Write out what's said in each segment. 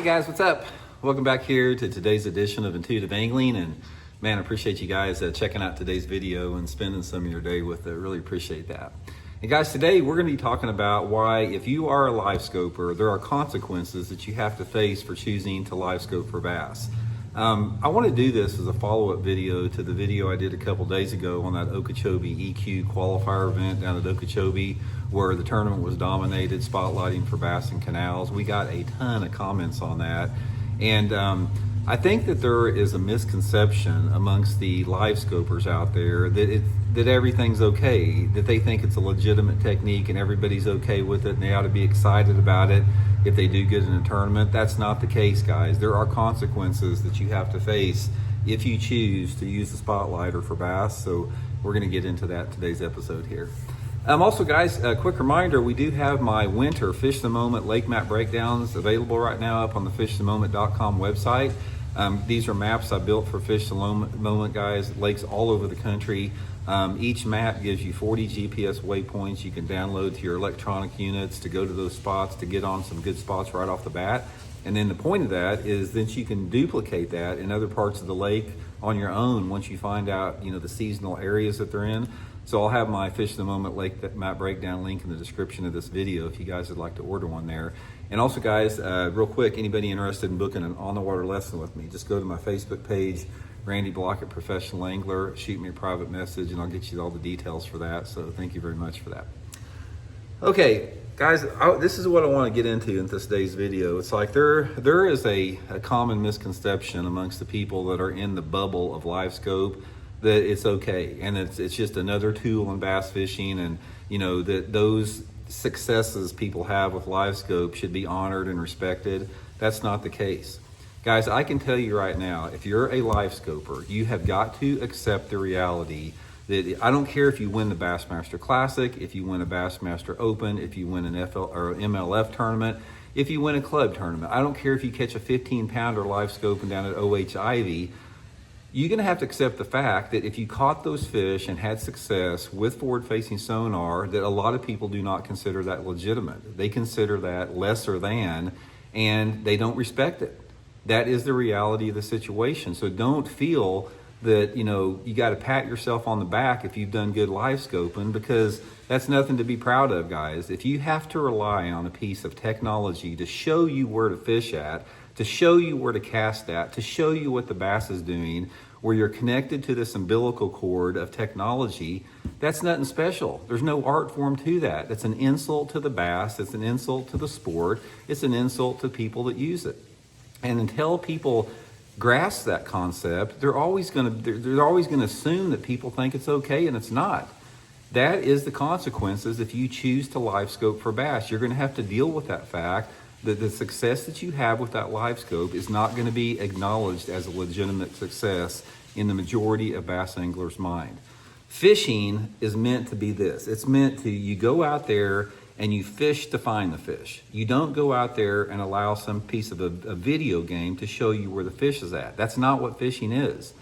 guys, what's up? Welcome back here to today's edition of Intuitive Angling, and man, I appreciate you guys checking out today's video and spending some of your day with it. Really appreciate that. And guys, today we're going to be talking about why, if you are a livescoper, there are consequences that you have to face for choosing to livescope for bass. I want to do this as a follow-up video to the video I did a couple days ago on that Okeechobee EQ qualifier event down at Okeechobee, where the tournament was dominated, spotlighting for bass and canals. We got a ton of comments on that. And I think that there is a misconception amongst the livescopers out there that everything's okay, that they think it's a legitimate technique and everybody's okay with it and they ought to be excited about it if they do good in a tournament. That's not the case, guys. There are consequences that you have to face if you choose to use the spotlighter for bass. So we're going to get into that in today's episode here. Also, guys, a quick reminder, we do have my winter Fish the Moment lake map breakdowns available right now up on the fishthemoment.com website. These are maps I built for Fish the Moment, guys, lakes all over the country. Each map gives you 40 GPS waypoints you can download to your electronic units to go to those spots, to get on some good spots right off the bat. And then the point of that is that you can duplicate that in other parts of the lake on your own once you find out, the seasonal areas that they're in. So I'll have my Fish the Moment lake map breakdown link in the description of this video if you guys would like to order one there. And also, guys, real quick, anybody interested in booking an on-the-water lesson with me, just go to my Facebook page, Randy Blaukat Professional Angler, shoot me a private message, and I'll get you all the details for that. So thank you very much for that. Okay, guys, this is what I want to get into in today's video. It's like there is a common misconception amongst the people that are in the bubble of Livescope that it's okay, and it's just another tool in bass fishing, and that those successes people have with Livescope should be honored and respected. That's not the case. Guys, I can tell you right now, if you're a Livescoper, you have got to accept the reality that I don't care if you win the Bassmaster Classic, if you win a Bassmaster Open, if you win an FL or MLF tournament, if you win a club tournament. I don't care if you catch a 15-pounder Livescoping down at OH Ivy. You're going to have to accept the fact that if you caught those fish and had success with forward-facing sonar, that a lot of people do not consider that legitimate. They consider that lesser than, and they don't respect it. That is the reality of the situation. So don't feel that, you got to pat yourself on the back if you've done good live scoping, because that's nothing to be proud of, guys. If you have to rely on a piece of technology to show you where to fish at, to show you where to cast at, to show you what the bass is doing, where you're connected to this umbilical cord of technology, that's nothing special. There's no art form to that. That's an insult to the bass. It's an insult to the sport. It's an insult to people that use it. And until people grasp that concept, they're always going to assume that people think it's okay, and it's not. That is the consequences if you choose to livescope for bass. You're going to have to deal with that fact that the success that you have with that livescope is not going to be acknowledged as a legitimate success in the majority of bass anglers' mind. Fishing is meant to be this. It's meant to, you go out there and you fish to find the fish. You don't go out there and allow some piece of a video game to show you where the fish is at. That's not what fishing is.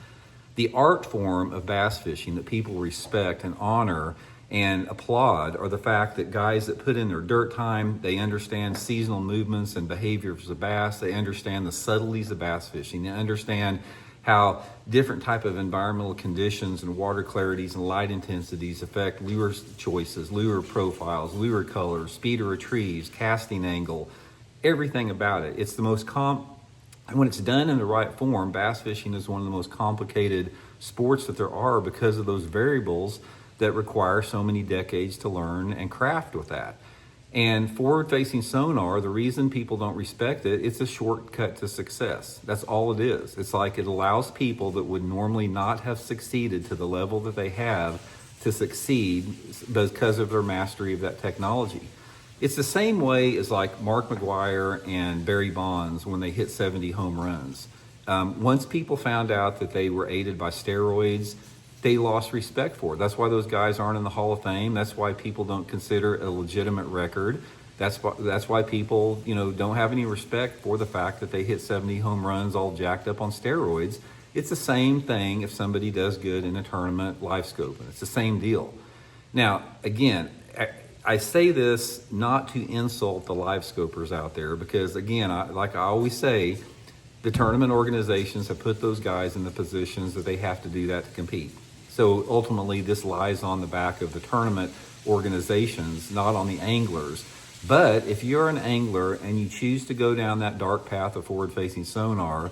The art form of bass fishing that people respect and honor and applaud are the fact that guys that put in their dirt time, they understand seasonal movements and behaviors of bass, they understand the subtleties of bass fishing, they understand how different type of environmental conditions and water clarities and light intensities affect lure choices, lure profiles, lure colors, speed of retrieves, casting angle, everything about it. It's the most when it's done in the right form, bass fishing is one of the most complicated sports that there are because of those variables that require so many decades to learn and craft with that. And forward-facing sonar, the reason people don't respect it, it's a shortcut to success. That's all it is. It's like it allows people that would normally not have succeeded to the level that they have to succeed because of their mastery of that technology. It's the same way as like Mark McGwire and Barry Bonds when they hit 70 home runs. Once people found out that they were aided by steroids, they lost respect for it. That's why those guys aren't in the Hall of Fame. That's why people don't consider it a legitimate record. That's why people, don't have any respect for the fact that they hit 70 home runs all jacked up on steroids. It's the same thing if somebody does good in a tournament live scoping. It's the same deal. Now, again, I say this not to insult the Livescopers out there, because again, like I always say, the tournament organizations have put those guys in the positions that they have to do that to compete. So ultimately, this lies on the back of the tournament organizations, not on the anglers. But if you're an angler and you choose to go down that dark path of forward-facing sonar,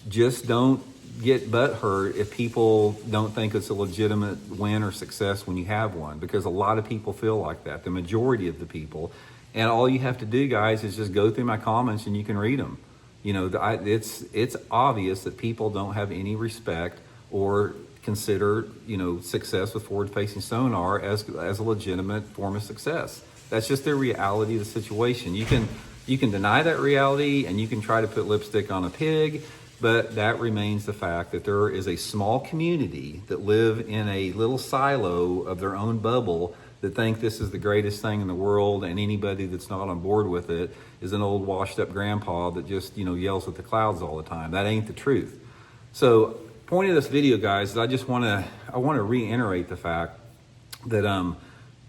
just don't get butthurt if people don't think it's a legitimate win or success when you have one, because a lot of people feel like that, the majority of the people. And all you have to do, guys, is just go through my comments and you can read them. You know, it's obvious that people don't have any respect or consider, you know, success with forward-facing sonar as a legitimate form of success. That's just the reality of the situation. You can deny that reality and you can try to put lipstick on a pig, but that remains the fact that there is a small community that live in a little silo of their own bubble that think this is the greatest thing in the world, and anybody that's not on board with it is an old washed up grandpa that just, you know, yells at the clouds all the time. That ain't the truth. So point of this video, guys, is I want to reiterate the fact that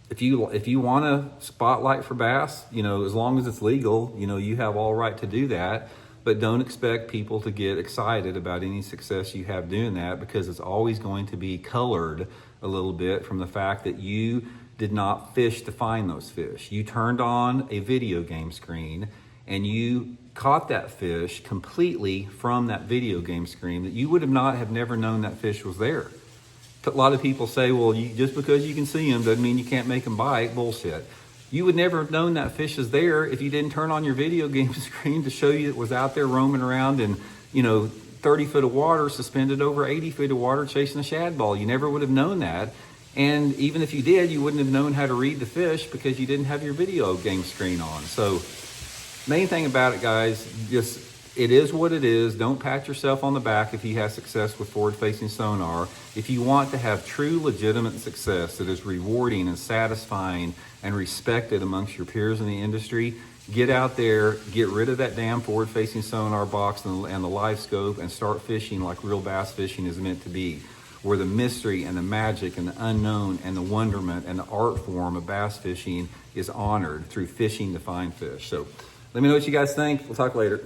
if you want to spotlight for bass, you know, as long as it's legal, you know, you have all right to do that. But don't expect people to get excited about any success you have doing that, because it's always going to be colored a little bit from the fact that you did not fish to find those fish. You turned on a video game screen and you caught that fish completely from that video game screen that you would have never known that fish was there. A lot of people say, well, just because you can see them doesn't mean you can't make them bite. Bullshit. You would never have known that fish is there if you didn't turn on your video game screen to show you it was out there roaming around in, you know, 30 foot of water, suspended over 80 feet of water, chasing a shad ball. You never would have known that. And even if you did, you wouldn't have known how to read the fish because you didn't have your video game screen on. So main thing about it, guys, just it is what it is. Don't pat yourself on the back if you have success with forward-facing sonar. If you want to have true, legitimate success that is rewarding and satisfying and respected amongst your peers in the industry, get out there, get rid of that damn forward-facing sonar box and the Livescope, and start fishing like real bass fishing is meant to be, where the mystery and the magic and the unknown and the wonderment and the art form of bass fishing is honored through fishing to find fish. So let me know what you guys think. We'll talk later.